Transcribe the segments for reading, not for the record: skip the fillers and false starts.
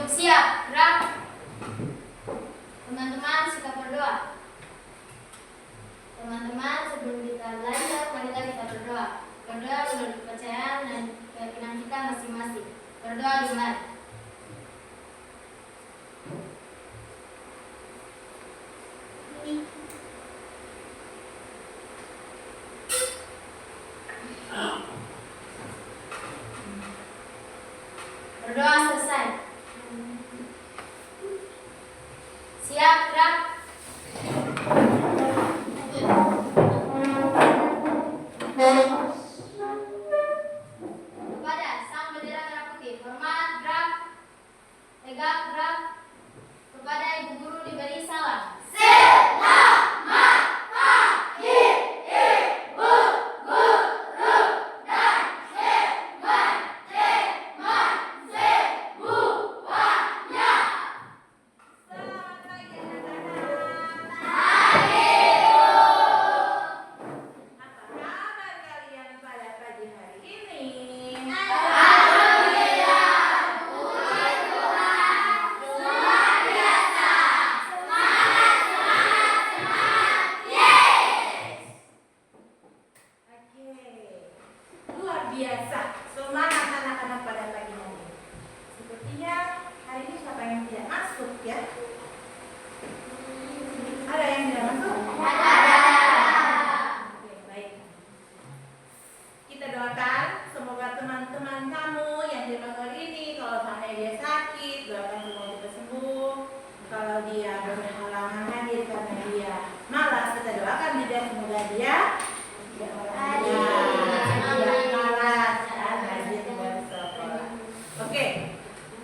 Siap, gerak. Teman-teman sikap berdoa. Teman-teman, sebelum kita belajar, marilah kita berdoa. Berdoa menurut kepercayaan dan keyakinan kita masing-masing. Berdoa dimulai. Berdoa selesai. Siap, gerak. Kepada sang bendera merah putih, hormat, gerak. Tegak, gerak. Kepada ibu guru diberi salam. Selamat pagi, Ibu Guru, dan teman-teman semuanya. Selamat pagi anak-anak. Apa kabar kalian pada pagi hari ini? Alhamdulillah, puji Tuhan, luar biasa. Semangat, semangat, semangat. Yes. Oke, luar biasa. Semangat anak-anak pada pagi hari ini. Sepertinya hari ini siapa yang tidak masuk ya? Ada yang tidak masuk? Ada. Oke, baik. Kita doakan semoga teman-teman kamu yang di pagi hari ini, kalau sampai dia sakit, doakan semoga dia sembuh. Kalau dia berhalangan hadir karena dia malas, kita doakan dia semoga dia tidak malas dan hadir ke sekolah. Oke,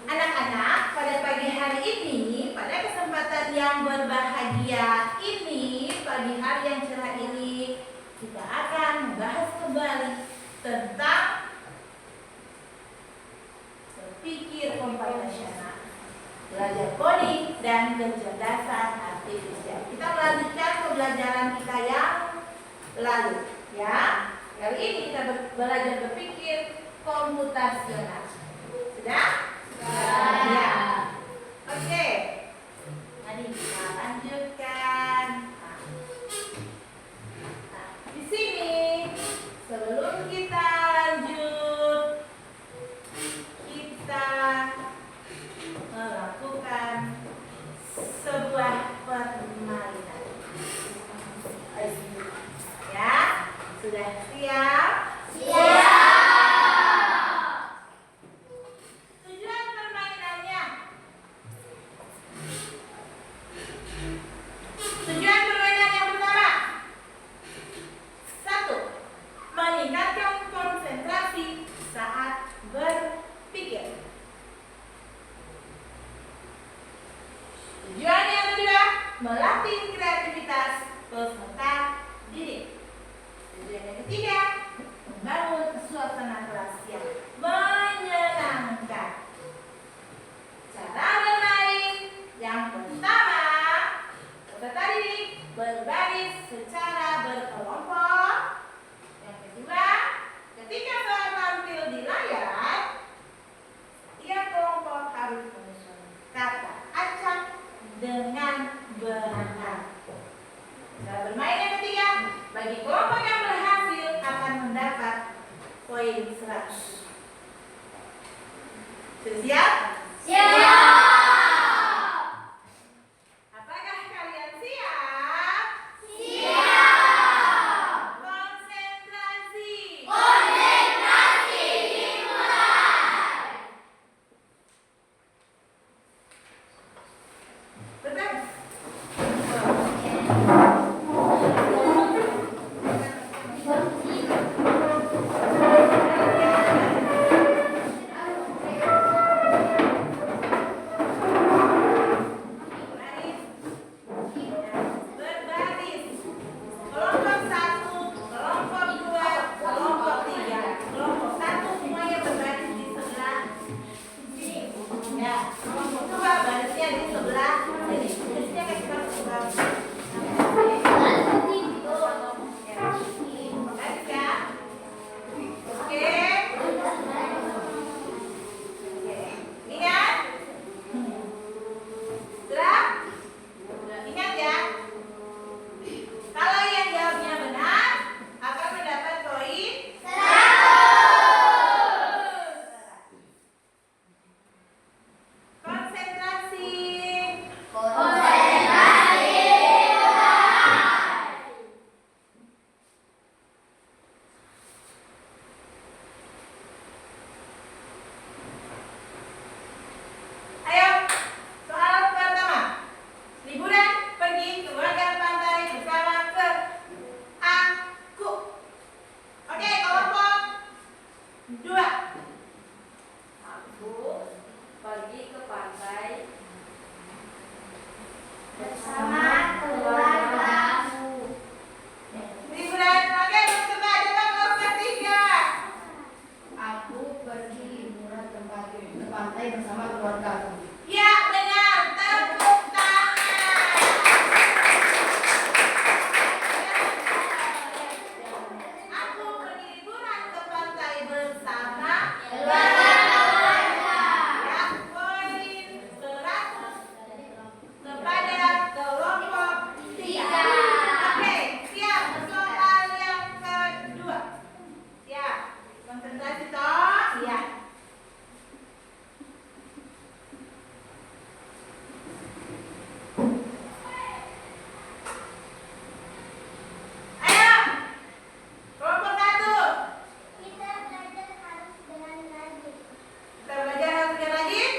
anak-anak, pada pagi hari ini, pada kesempatan yang berbahagia ini, pagi hari yang cerah ini, kita akan membahas kembali tentang berpikir komputasional, belajar coding dan kecerdasan artifisial. Kita melanjutkan pembelajaran kita yang lalu, ya. Kali ini kita belajar berpikir komputasional. Sudah? Ya. Oke. Mari kita lanjutkan. Nah, di sini sebelum kita lanjut, kita melakukan sebuah permainan. Ya, sudah siap? Tujuan permainannya. Tujuan permainan yang pertama. 1. Meningkatkan konsentrasi saat berpikir. Tujuan yang kedua, melatih kreativitas peserta didik. Tujuan yang ketiga, membangun suasana kelas yang menyenangkan. Cara bermain yang pertama, peserta didik berbaris secara berkelompok. Yang kedua, ketika telah tampil di layar, tiap kelompok harus menyusun kata acak dengan benar. Cara bermain yang ketiga, bagi kelompok yang berhasil akan mendapat poin 100. Sudah siap? Apakah kalian siap? Konsentrasi. Berbaris. Berbaris. Kelompok 1, kelompok 2, kelompok 3. Kelompok 1 semuanya berbaris di sebelah sini. Ya, kelompok 2 barisnya di sebelah sini. Barisnya kayak kita sebelah. Baris ya. Oke. Oke. Ingat? bersama keluargamu. Liburan, oke, coba coba kelompok 3. Aku pergi liburan ke pantai bersama keluargaku. Ya, benar. Tepuk tangan. Aku pergi liburan ke pantai bersama keluarga. Ya, poin 100 kepada kelompok 3. Oke, siap. Soal yang kedua. Siap. Konsentrasi toh. Siap. Ayo. Kelompok 1. Kita belajar harus dengan rajin. Kita belajar harus dengan rajin.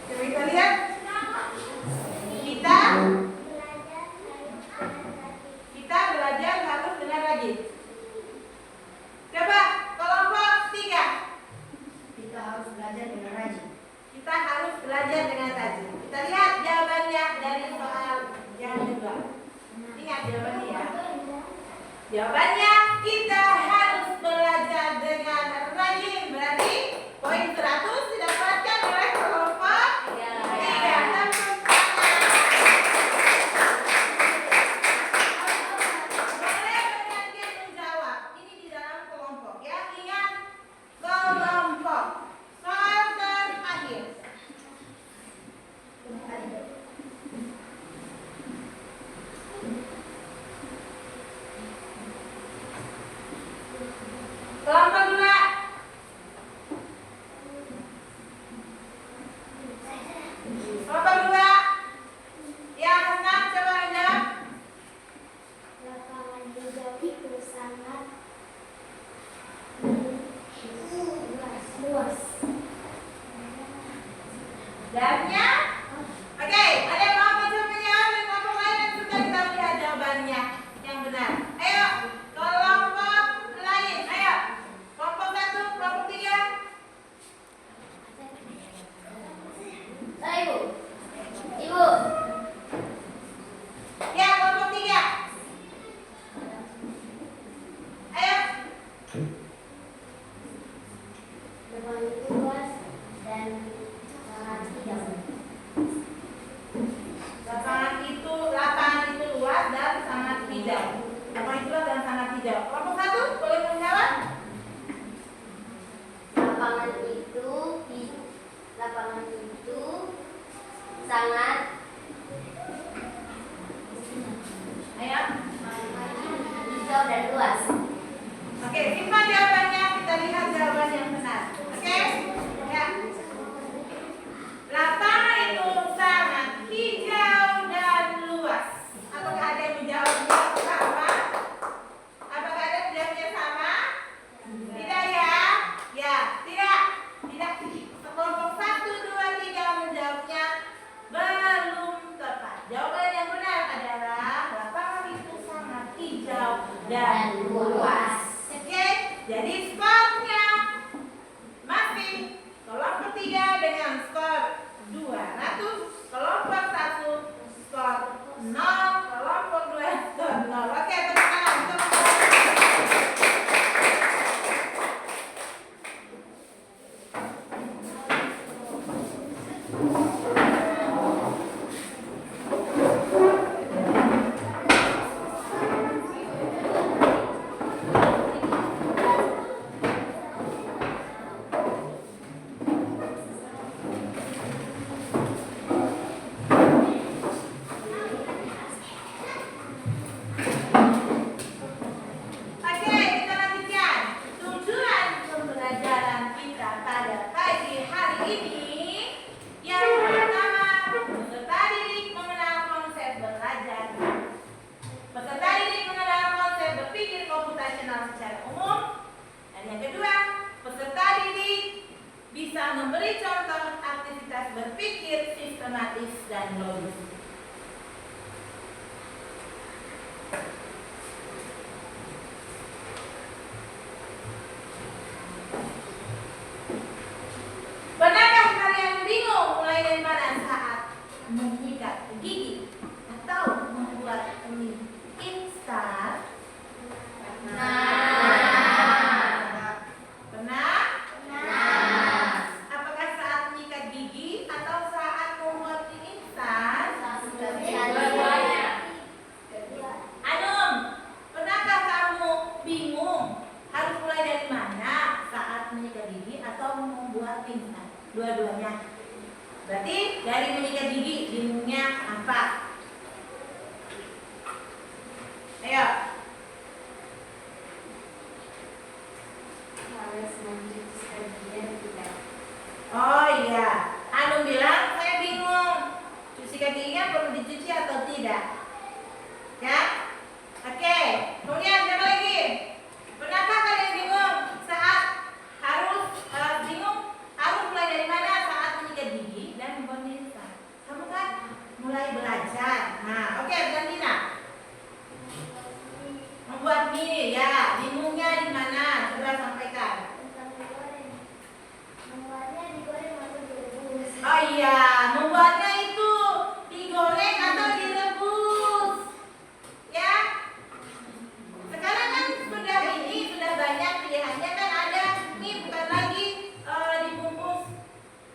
Coba kita lihat. Kita belajar harus dengan rajin. Coba kelompok 3. Kita harus belajar dengan rajin. Kita harus belajar dengan rajin. Kita lihat jawabannya dari soal yang kedua. Ingat jawabannya ya. Jawabannya kita harus belajar dengan rajin. Berarti poin 100 didapatkan oleh kelompok 3. Tepuk tangan. Boleh bergantian menjawab. Ini di dalam kelompok ya. Ingat kelompok. Soal terakhir. Kelompok 2. Kelompok 2. Yang senang coba menjawab. Lapangan hijau itu sangat luas. Jawabnya? Oke, ada yang mau mencoba menjawab dan kelompok lain dan sudah kita lihat jawabannya yang benar. Ayo, kelompok lain. Ayo, kelompok 1, kelompok 3. Ibu. Ibu. Ya, kelompok 3. Ayo, Lapangan itu luas dan sangat hijau. lapangan itu luas dan sangat hijau. Lapangan itu luas dan sangat hijau. Kelompok 1 boleh menjawab? Lapangan itu sangat Ayo. hijau dan luas. Oke, simpan jawabannya. Kita lihat jawaban yang benar. Oke? Ya. Lapangan itu sangat hijau dan luas. Apakah ada yang menjawabnya sama? Apakah ada yang menjawabnya sama? Tidak ya? Ya, tidak. Tidak. Kelompok 1, 2, 3 menjawabnya belum tepat. Jawaban yang benar adalah lapangan itu sangat hijau dan luas. Oke, jadi skornya masih kelompok 3 dengan skor 200, kelompok 1 skor 0, kelompok 2 skor 0. Oke, tepuk tangan. Oke, kita lanjutkan. Tujuan pembelajaran kita pada pagi hari ini. Yang pertama, peserta didik mengenal konsep belajar. Peserta didik mengenal konsep berpikir komputasional secara umum. Dan yang kedua, peserta didik bisa memberi contoh aktivitas berpikir sistematis dan logis. dua-duanya. Berarti dari menyikat gigi bingungnya apa? Ayo. Harus mencuci sikat gigi dan tidak. Oh iya, Anu bilang saya bingung. Cuci kakinya perlu dicuci atau tidak? Ya? Oke. Kemudian siapa lagi? Pernahkah kalian bingung saat bingung harus mulai dari mana saat menyikat gigi dan membuat mie instan? Kamu kan mulai belajar. Nah, oke, Brandina. Membuat mie ya, bingungnya di mana? Coba sampaikan. Tentang digoreng. Membuatnya digoreng atau direbus. Oh iya, membuatnya itu digoreng atau direbus. Ya. Sekarang kan sudah banyak pilihannya kan, ada mie bukan lagi dibungkus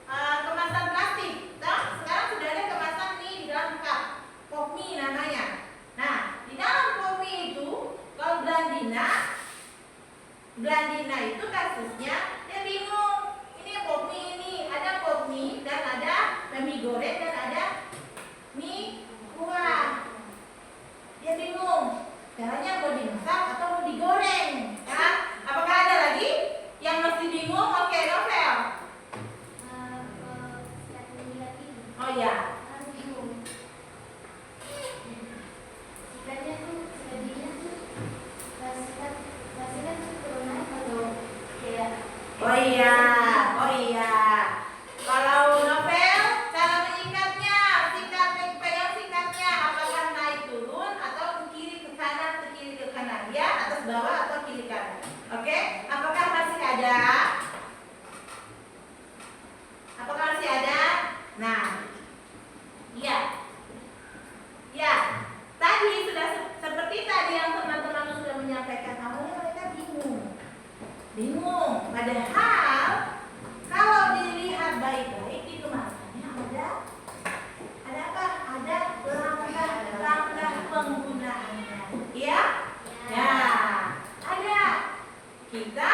kemasan plastik. Nah, sekarang sudah ada kemasan mie di dalam cup. Pop mie namanya. Nah, di dalam pop mie itu kalau Blandina itu kasusnya dia bingung. Ini pop mie ini, ada pop mie dan ada mie goreng dan ada mie kuah. Dia bingung. Caranya mau dimasak atau mau digoreng? Ya? Apakah ada lagi yang masih bingung? Oke, Novel. Sikat menyikat gigi. Oh ya. Harus bingung. Sikatnya tuh, sikat giginya tuh, pas sikat tuh turun naik atau kayak. Oh iya. Kalau Novel, cara menyikatnya, pegang sikatnya, apakah naik turun atau ke kiri ke kanan, ya, atas bawah atau kiri kanan. Oke, apakah masih ada? Nah, iya. Ya, tadi sudah seperti tadi yang teman-teman sudah menyampaikan, awalnya mereka bingung. Padahal kalau dilihat baik-baik di kemasannya ada apa? Ada langkah penggunaannya. Iya? Ya, ada. Kita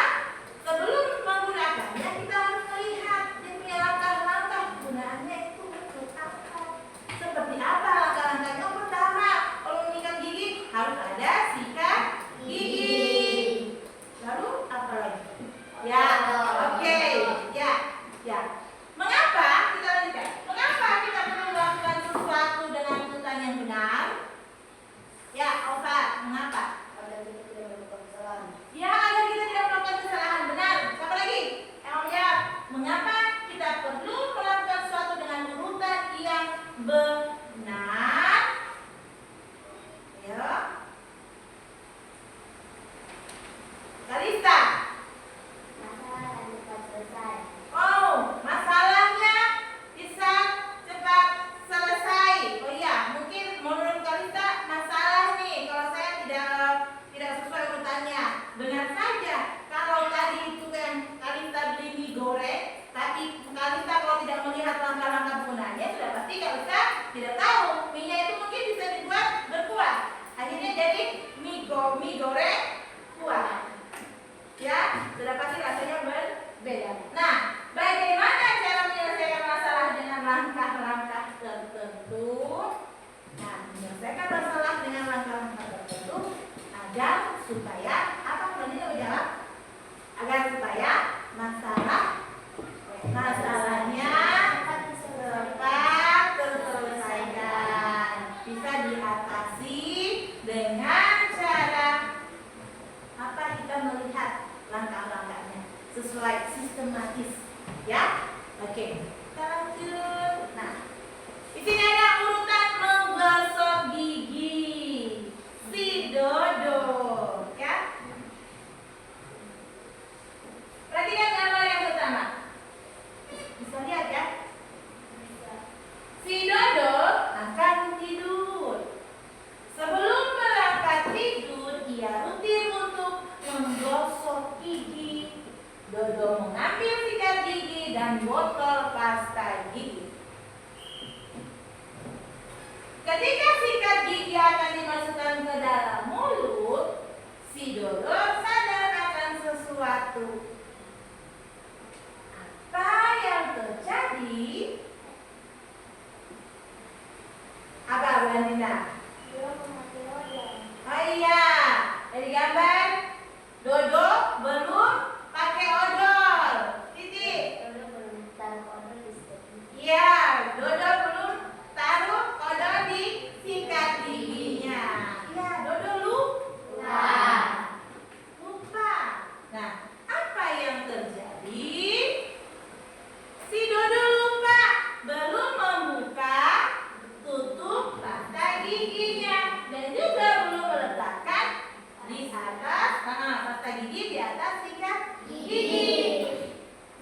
sebelum menggunakannya kita harus melihat dia punya langkah-langkah penggunaannya itu untuk apa. Seperti apa langkah-langkahnya? Pertama, kalau menyikat gigi harus ada sikat gigi. Lalu apa lagi? Ya, oke. Ya. Mengapa kita lanjutkan? Mengapa kita perlu melakukan sesuatu dengan urutan yang benar? Ya, Alfa, mengapa? Agar kita tidak melakukan kesalahan. Ya, agar kita tidak melakukan kesalahan. Benar. Siapa lagi? Ya. Mengapa kita perlu melakukan sesuatu dengan urutan yang benar? Ya. Kalista. Masalah dan cepat selesai. Oh, masalahnya bisa cepat selesai. Oh iya, mungkin menurut Kalista masalah nih kalau saya tidak sesuai urutannya. Benar saja. Kalau tadi itu yang Kalista beli mie goreng, tapi Kalista kalau tidak melihat langkah-langkah penggunaannya sudah pasti Kalista tidak tahu mie-nya itu mungkin bisa dibuat berkuah. Akhirnya jadi mie goreng kuah. Ya, sudah pasti rasanya berbeda. Nah, bagaimana cara menyelesaikan masalah dengan langkah-langkah tertentu? Nah, menyelesaikan masalah dengan langkah-langkah tertentu agar supaya apa namanya menjawab? Agar supaya masalahnya cepat terselesaikan, bisa diatasi dengan cara apa? Kita melihat langkah-langkahnya sesuai sistematis, ya. Oke, kita lanjut. Nah, di sini ada urutan menggosok gigi si Dodo, ya. Perhatikan gambar yang pertama. Bisa lihat ya. Si Dodo akan tidur. Sebelum berangkat tidur, ia rutin untuk menggosok gigi. Dodo mengambil sikat gigi dan botol pasta gigi. Ketika sikat gigi akan dimasukkan ke dalam mulut, si Dodo sadar akan sesuatu. Apa yang terjadi? atas sikat gigi.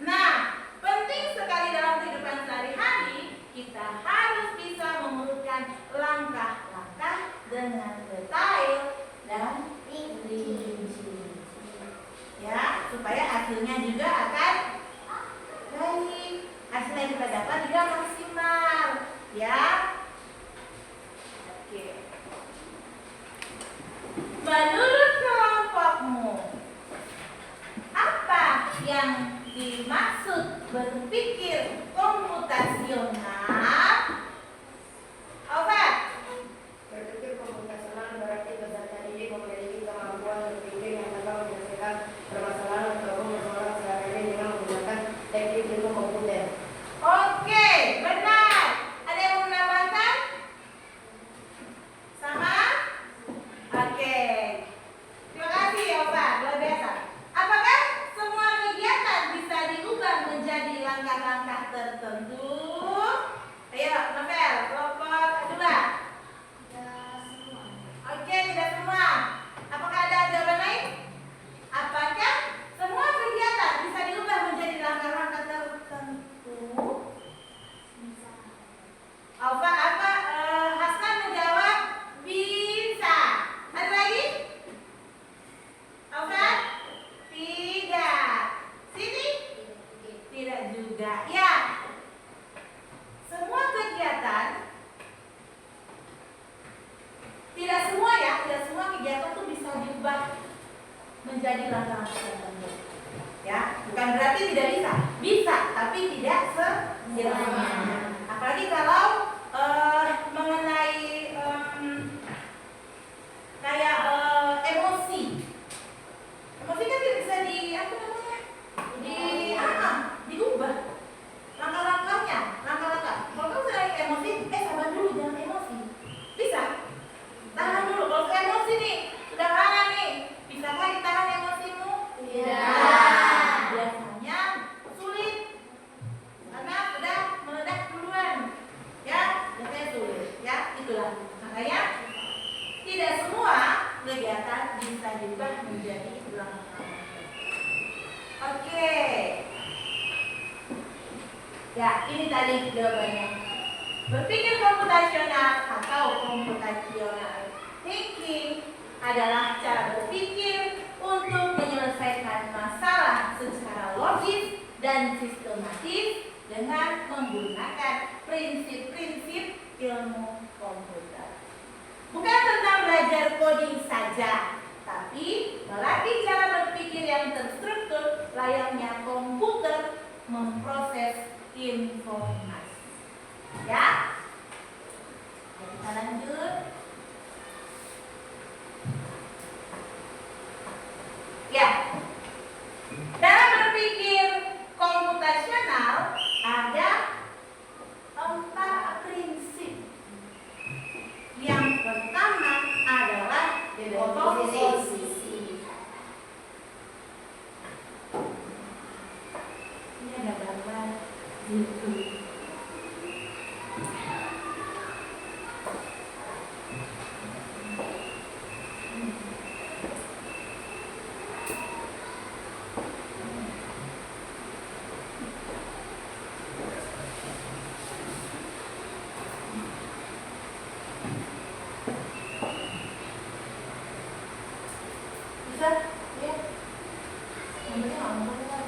Nah, penting sekali dalam kehidupan sehari-hari kita harus bisa mengurutkan langkah-langkah dengan detail dan rinci. Ya, supaya hasilnya juga akan baik. Hasil yang kita dapat juga maksimal. Ya. Oke. Menurut kelompokmu, apa yang dimaksud berpikir komputasional? Alfred? Berpikir komputasional berarti peserta didik memiliki kemampuan berpikir yang dapat menyelesaikan permasalahan atau persoalan sehari-hari dengan menggunakan teknik ilmu komputer. Oke, benar. Ada yang mau menambahkan? Sama? Oke. Terima kasih Alfred, luar biasa. Apakah semua kegiatan bisa diubah menjadi langkah-langkah tertentu? Ayo, Novel, kelompok kedua. Oke, tidak semua. Apakah ada jawaban lain? Apakah semua kegiatan bisa diubah menjadi langkah-langkah tertentu? Alfa apa? Hasan menjawab bisa. Ada lagi? Alfa? Tidak. Sini? Tidak juga. Ya. Semua kegiatan, tidak semua ya, tidak semua kegiatan itu bisa diubah menjadi langkah-langkah tertentu. Ya, bukan berarti tidak bisa. Bisa, tapi tidak semuanya. Apalagi kalau mengenai kayak emosi. Emosi kan tidak bisa diubah. Langkah-langkahnya, langkah-langkah. Kalau kamu sedang emosi, sabar dulu, jangan emosi. Bisa? Tahan dulu. Kalau emosi nih, sudah marah nih, bisakah ditahan emosimu? Tidak. Biasanya sulit karena sudah meledak duluan. Ya, biasanya sulit. Ya, itulah. Makanya tidak semua kegiatan bisa diubah menjadi langkah. Oke. Ya, ini tadi jawabannya. Berpikir komputasional atau computational thinking adalah cara berpikir untuk menyelesaikan masalah secara logis dan sistematis dengan menggunakan prinsip-prinsip ilmu komputer. Bukan tentang belajar coding saja, tapi melatih cara berpikir yang terstruktur layaknya komputer memproses informasi. Ya, kita lanjut. Ya, dalam berpikir komputasional ada 4 prinsip. Yang pertama adalah posisi. Ini ada gambar gitu. Bisa? Ya. Nomornya ngomong kan?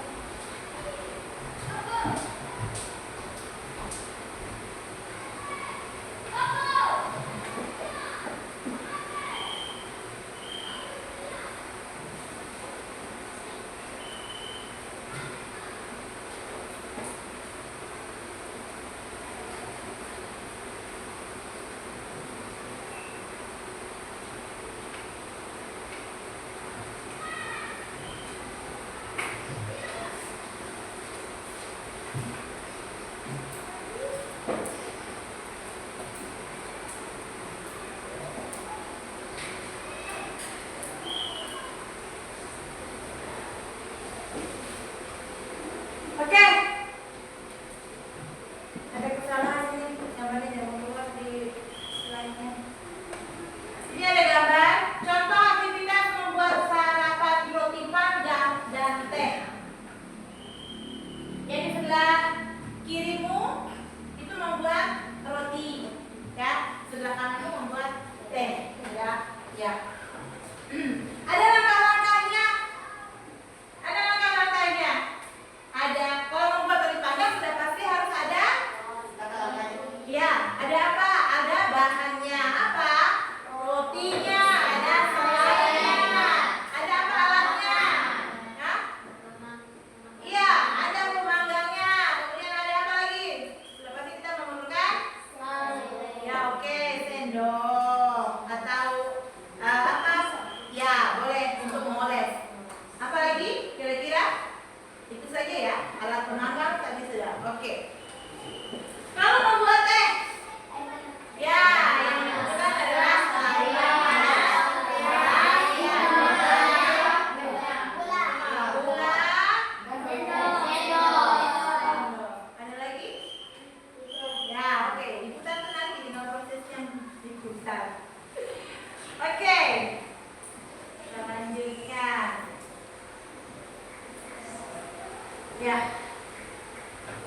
Ya.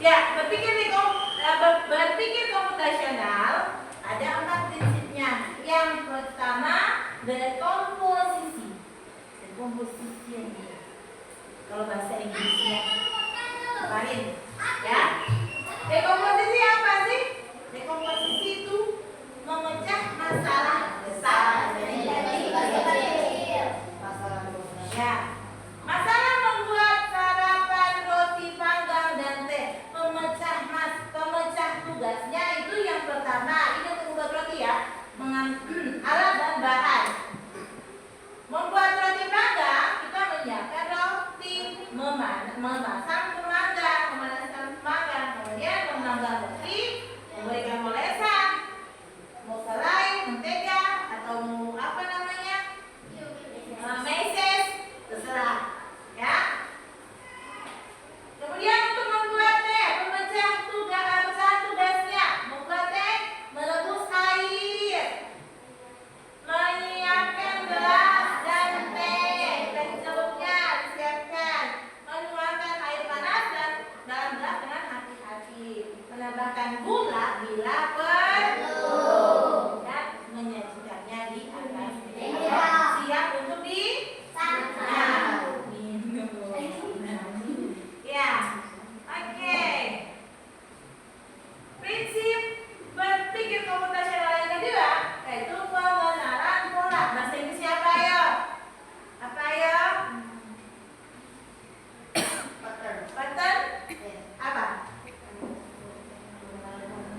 Ya, berpikir komputasional ada 4 prinsipnya. Yang pertama, dekomposisi. Dekomposisi ini. Kalau bahasa Inggrisnya lain, ya. Dekomposisi apa sih? Dekomposisi itu memecah masalah besar menjadi kecil. Ya. Masalah membuat sarapan, roti panggang dan teh. Pemecah tugasnya itu yang pertama. Ini untuk membuat roti ya. Alat dan bahan. Membuat roti panggang, kita menyiapkan roti, memasang pemanggang, memanaskan pemanggang, kemudian memanggang roti, memberikan polesan, mau selai, mentega, atau mau apa namanya, meses, terserah, ya. Kemudian untuk membuat teh, pemecah tugasnya, membuat teh, merebus air, menyiapkan gelas dan teh celupnya disiapkan, menuangkan air panas dan dalam gelas dengan hati-hati, menambahkan gula bila perlu, dan menyajikannya di atas meja siap untuk disantap. Ya, oke. Prinsip berpikir komputasional yang kedua yaitu pengenalan pola. Bahasa Inggrisnya apa ya? Apa ya? Pattern? Apa?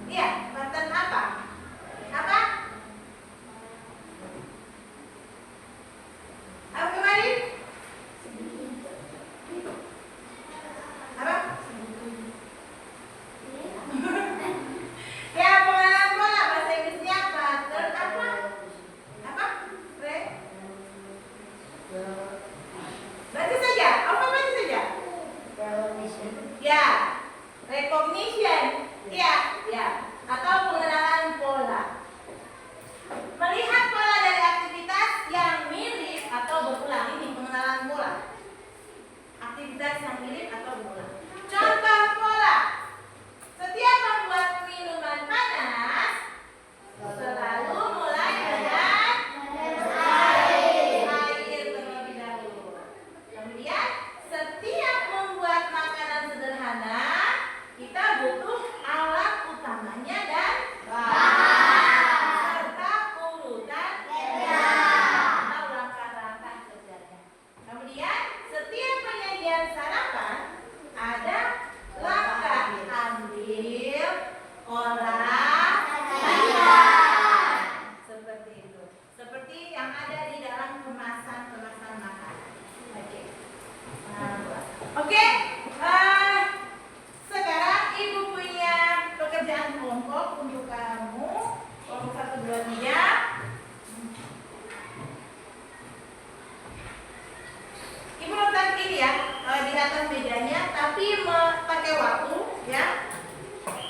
Iya, pattern apa? Apa? Apa kemarin? Apa? Ya, pengenalan pola. Bahasa Inggrisnya pattern apa? Apa? Baca saja. Apa baca saja? Ya, recognition. Ya. Atau pengenalan pola. Melihat pola dari aktivitas yang mirip atau berulang. Ini pengenalan pola. Aktivitas yang mirip atau berulang. Contoh pola. Setiap membuat minuman panas, selalu mulai dengan air terlebih dahulu. Kemudian setiap membuat makanan sederhana, kita butuh alat utamanya dan bahan serta urutan atau langkah-langkah kerjanya. Kemudian setiap penyajian sarapan ada langkah ambil, olah, sajian. Seperti itu. Seperti yang ada di dalam kemasan makan. Oke. Sekarang Ibu punya pekerjaan kelompok untuk kamu. Kelompok 1, 2, 3. Ibu letak ini ya di atas mejanya, tapi pakai waktu ya.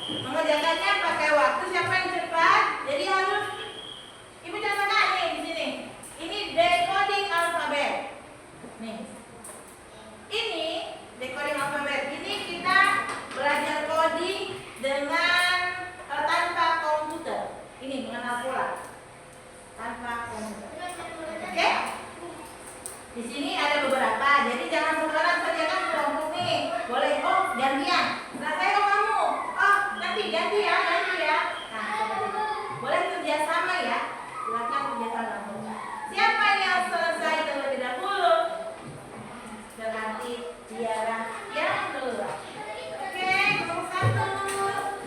Mengerjakannya pakai waktu. Siapa yang cepat? Jadi harus Ibu contohkan nih di sini. Ini decoding alfabet. Nih. Ini decoding alfabet. Ini kita belajar coding dengan tanpa komputer. Ini mengenal pola. Tanpa komputer. Oke? Di sini ada beberapa. Jadi jangan sekarang kerjakan kelompok nih. Boleh gantian. Nah, saya kamu. Nanti ganti ya. Nah, seperti itu. Boleh kerjasama ya. Silakan kerjasama. Siapa yang selesai terlebih dahulu? Berarti dialah yang keluar. Oke, kelompok 1,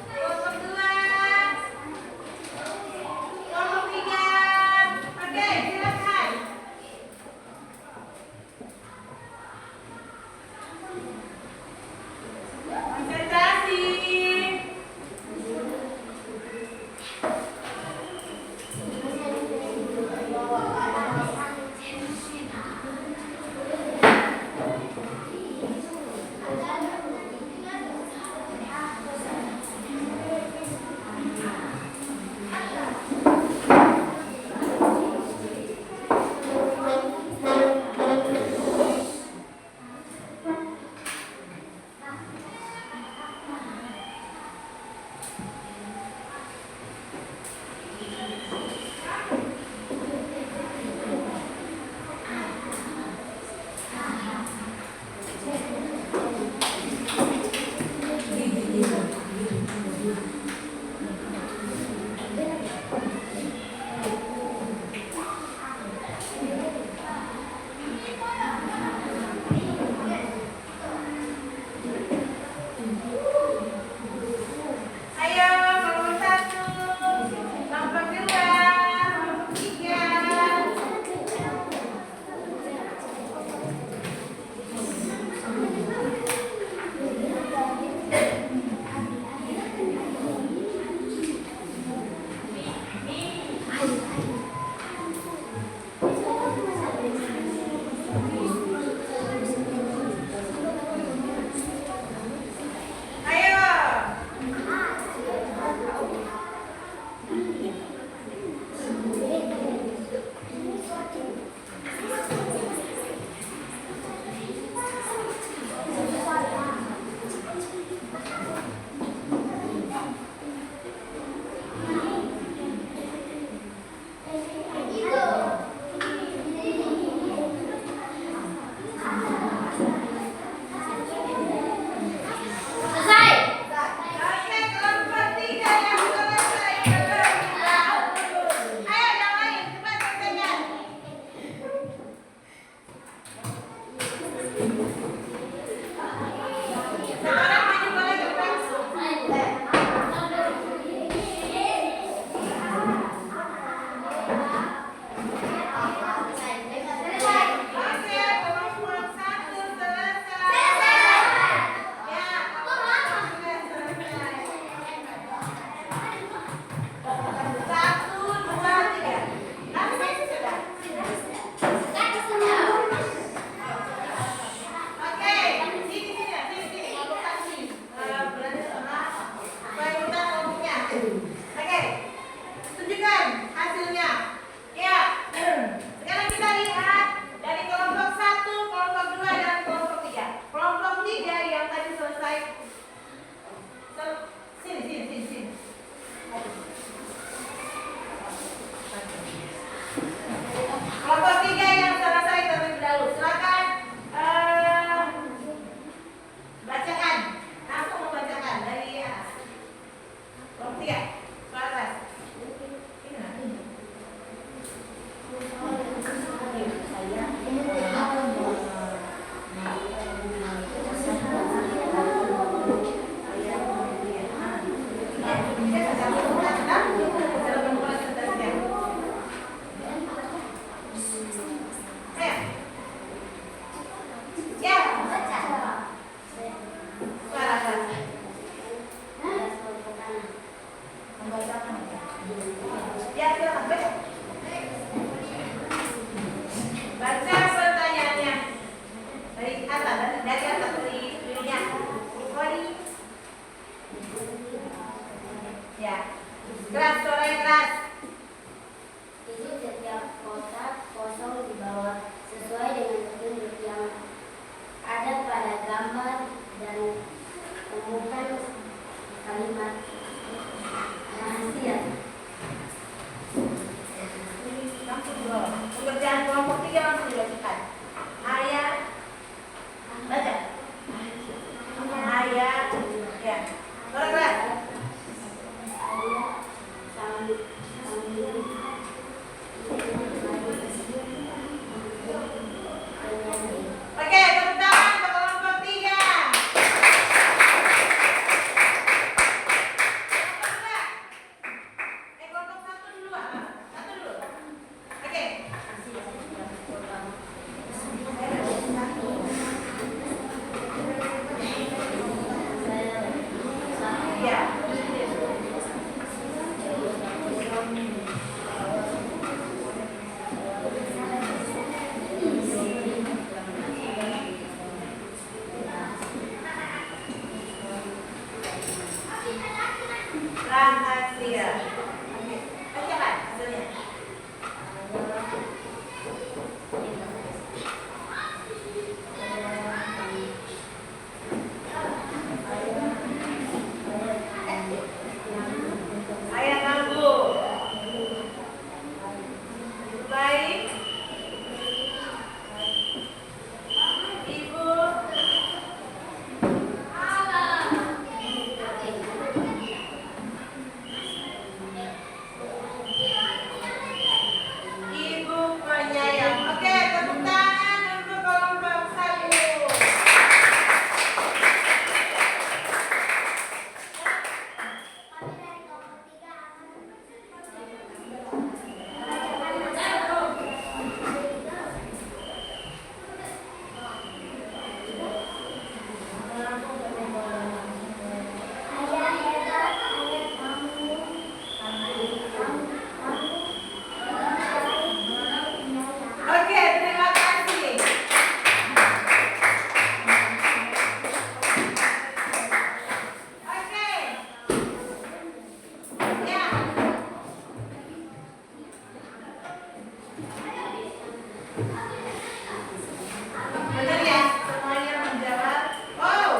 kelompok 2, kelompok 3. Oke, silakan. Berhasil. Oke, bacakan hasilnya. Ayah Nabu. Baik. Ibu. Ibu penyayang. Oke, tepuk tangan untuk kelompok 1. Oke, terima kasih. Oke. Ya. Benar ya, semuanya menjawab. Oh.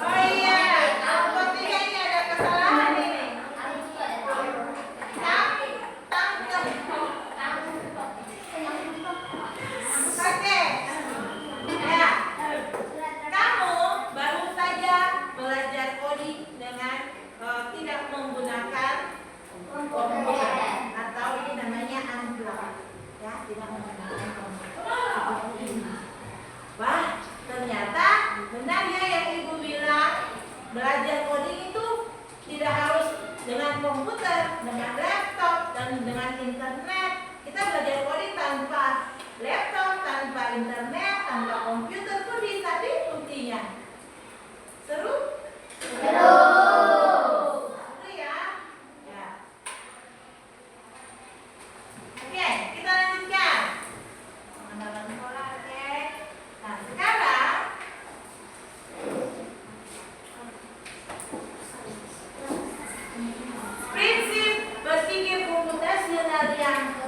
Oh iya, kelompok 3 ini ada kesalahan ini. Oke. Ya. Kamu baru saja belajar coding dengan tidak menggunakan komputer atau ini namanya unblock. Ya, tidak menggunakan komputer. Wah, ternyata benar ya yang ibu bilang, belajar coding itu tidak harus dengan komputer, dengan laptop, dan dengan internet. Kita belajar coding tanpa laptop, tanpa internet, tanpa komputer pun bisa buktinya. Seru? Seru ya? Ya. Oke, kita lanjutkan. Pengembangan sekolah, oke. Nah, sekarang prinsip berpikir komputasional yang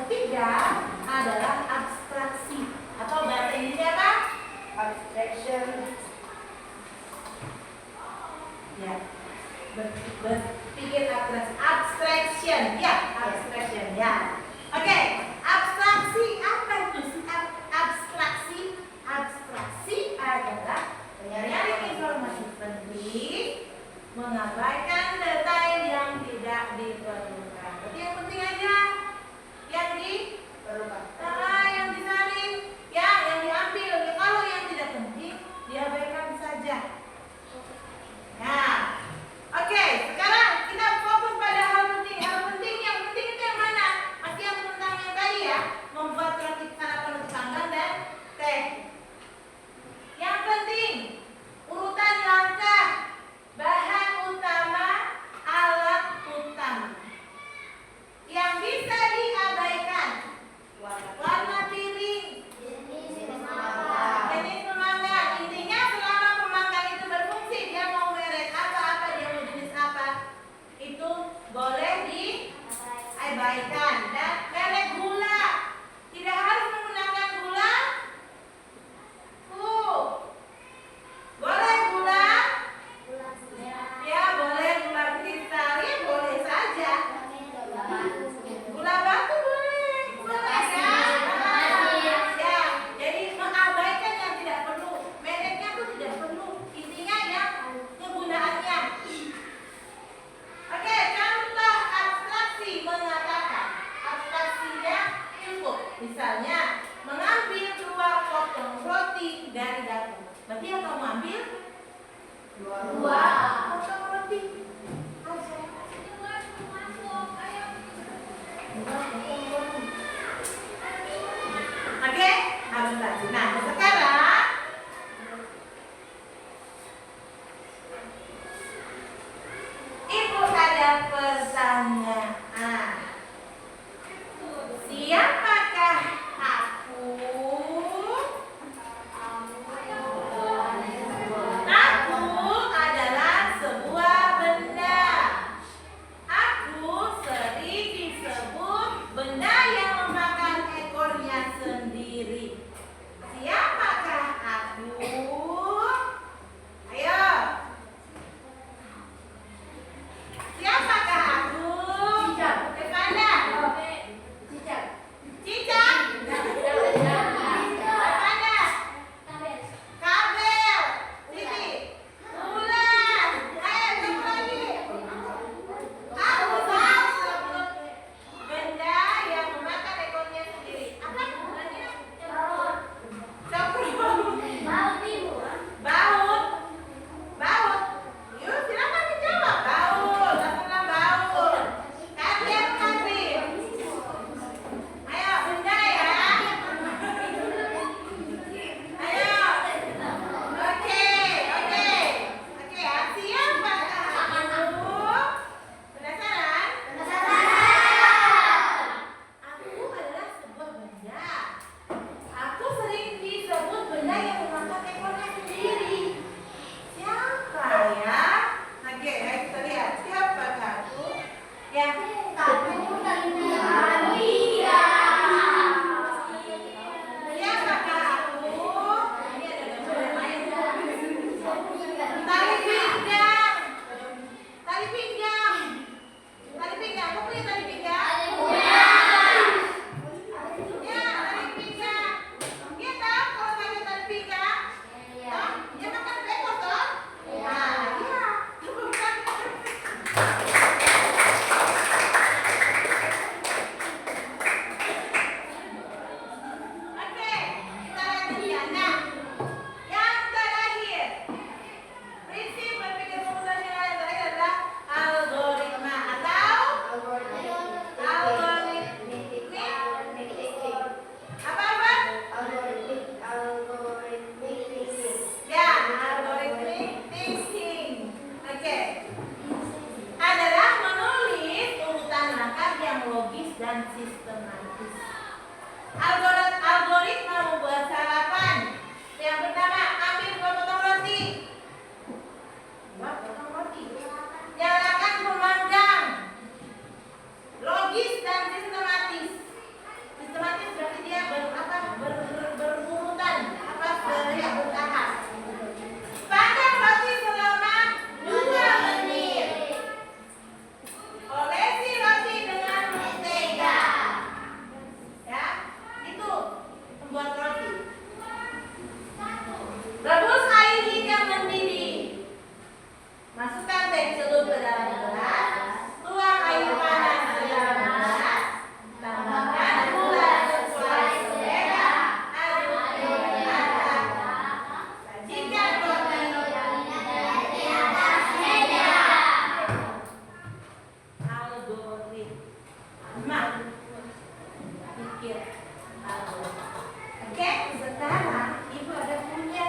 Oke, sekarang ibu ada punya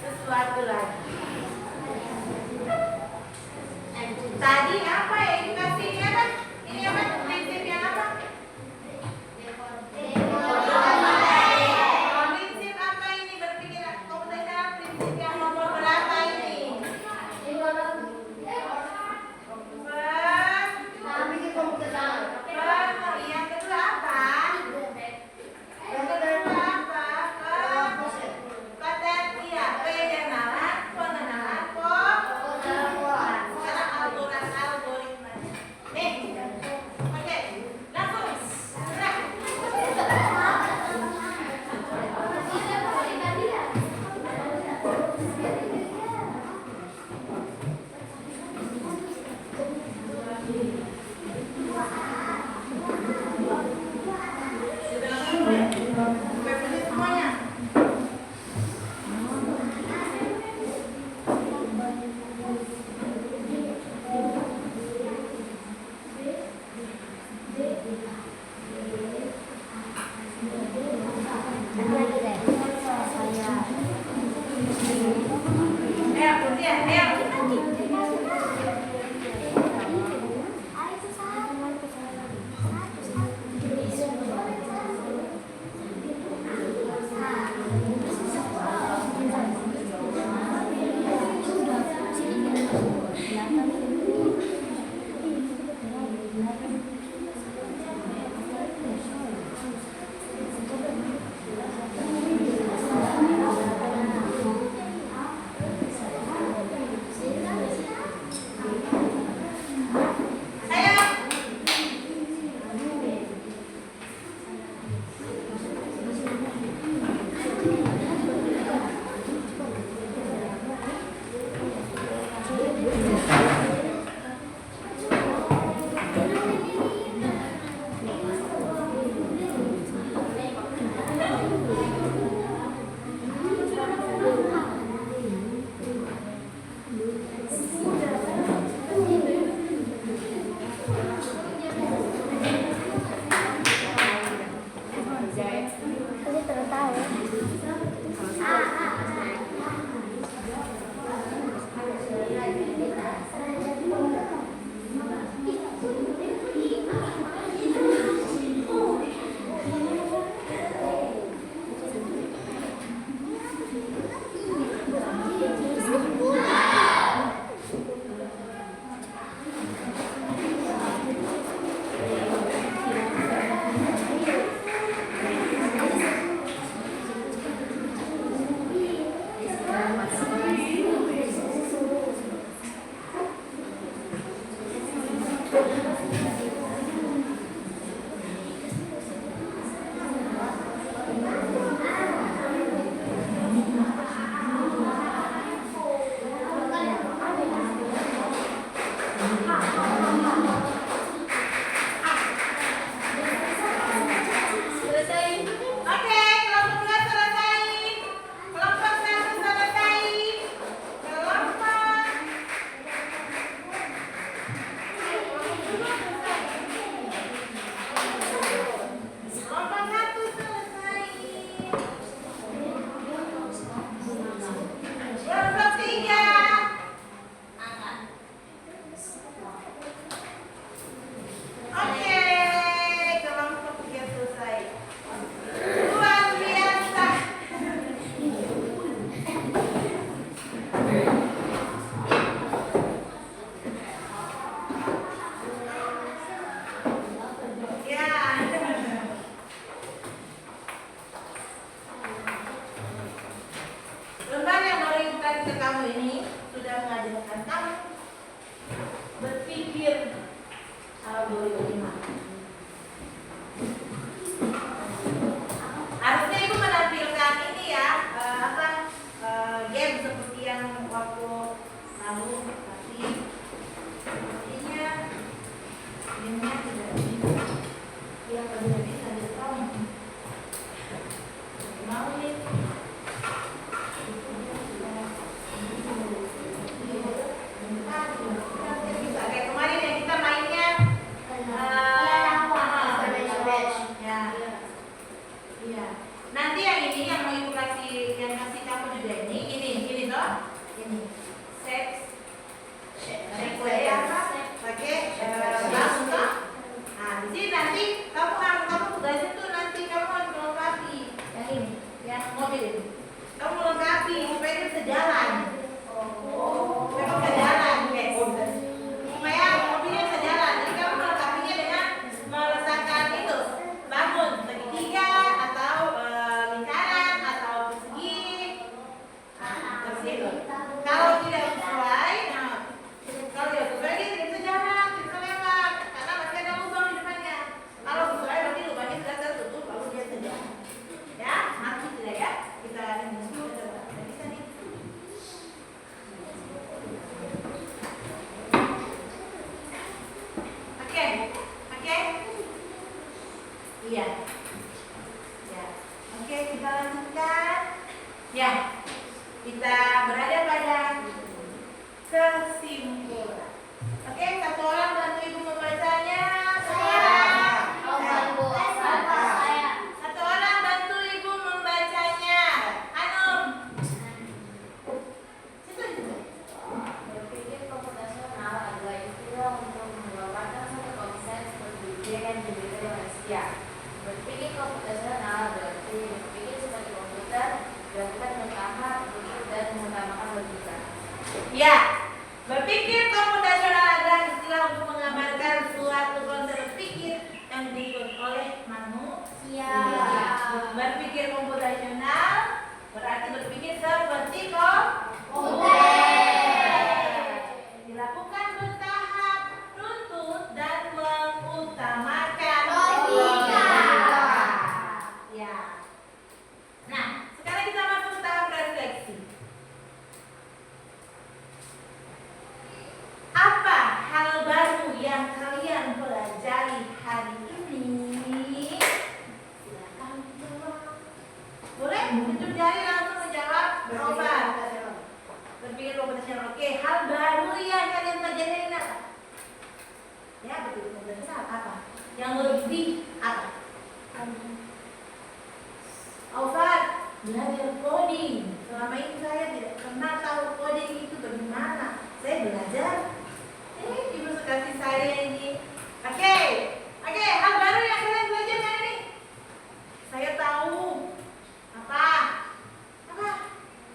sesuatu lagi. Tadi apa ya dikasih ini apa? Ini apa? Prinsip yang apa? Prinsip apa ini? Berpikir komputasional prinsip yang nomor berapa ini? Yang kedua apa? Yang kedua apa? Iya, pengenalan, sekarang algoritma Iya. Ya. Oke, kita lanjutkan. Ya. Kita berada pada kesimpulan. Oke, satu orang bantu ibu membacanya. Satu orang bantu ibu membacanya. Anum. Berpikir komputasional adalah istilah untuk menggambarkan satu konsep seperti ide yang dimiliki manusia. Berpikir komputasional berarti berpikir seperti komputer, dilakukan dengan tahap, berpikir dan mengutamakan logika. Ya, berpikir komputasional adalah istilah untuk menggambarkan suatu konsep berpikir yang diikut oleh manusia. Berpikir komputasional berarti berpikir seperti komputer. Dilakukan bertahap, runtut dan mengutamakan logika. Ya. Nah, sekarang kita masuk ke tahap refleksi. Apa hal baru yang kalian pelajari hari ini? Silakan jawab. Boleh? Tunjuk jari langsung menjawab. Roba. Berpikir komputasional. Oke, hal baru yang kalian pelajari hari ini apa? Ya, berpikir komputasional apa? Yang lebih apa? Aufat, belajar coding. Selama ini saya tidak pernah tahu coding itu bagaimana. Saya belajar. Ibu suka kasih saya ini. Oke, hal baru yang kalian belajar hari ini. Saya tahu apa?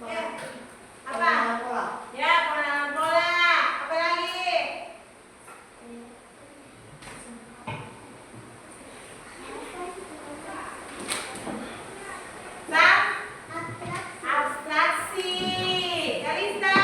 Ya, apa? Ya, pengenalan pola. Apa lagi? Abstraksi. Kalista.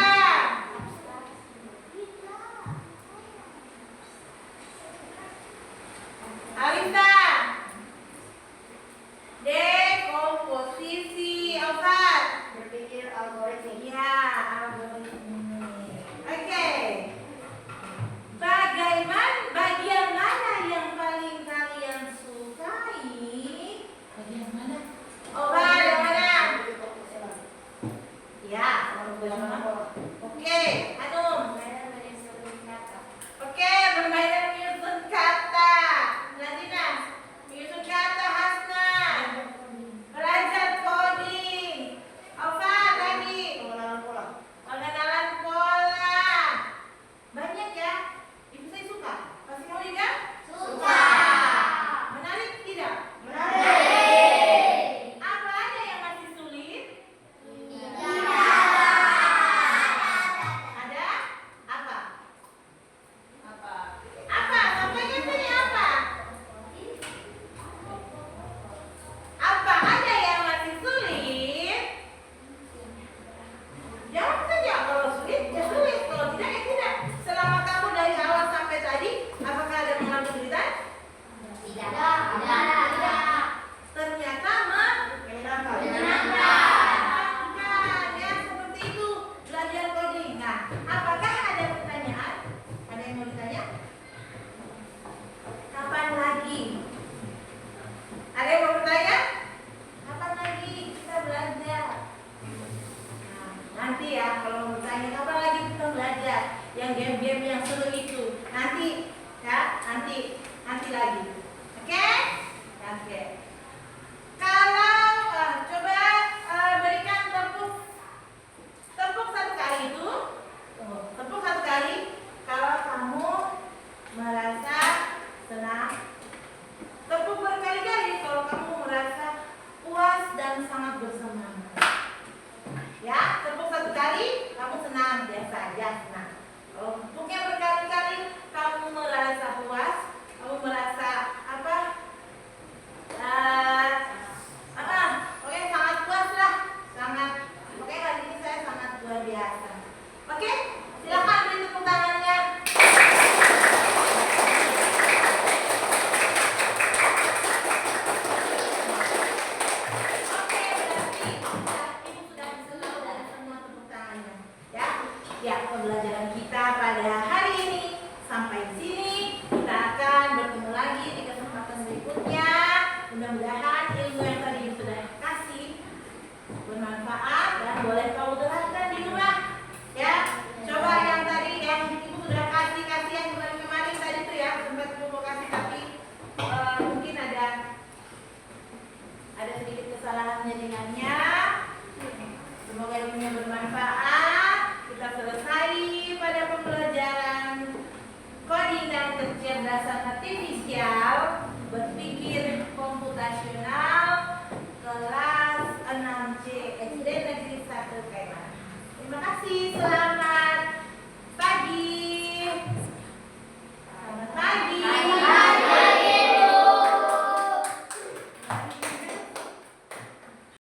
mudah-mudahan